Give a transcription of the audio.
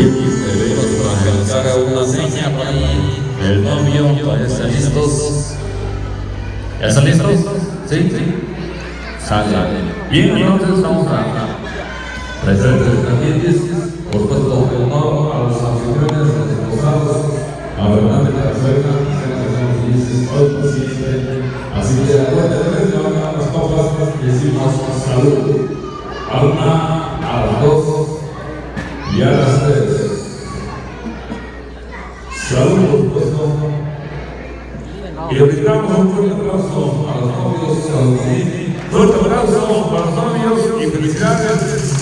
debemos para hacer una seña por ahí. El novio, ¿ya están listos? ¿Ya están listos? ¿Sí? Sale. Bien, entonces vamos a presentes pendientes. Por supuesto, el honor a los anfitriones, a los esposados, a Fernando Carzuela, hoy presidente. Así que acuérdense de levantar las copas y decimos salud. A una, a las dos y a las tres. Salud, por supuesto. Y le brindamos un fuerte aplauso a los novios, a los niños. Fuerte abrazo para los novios y felicidades.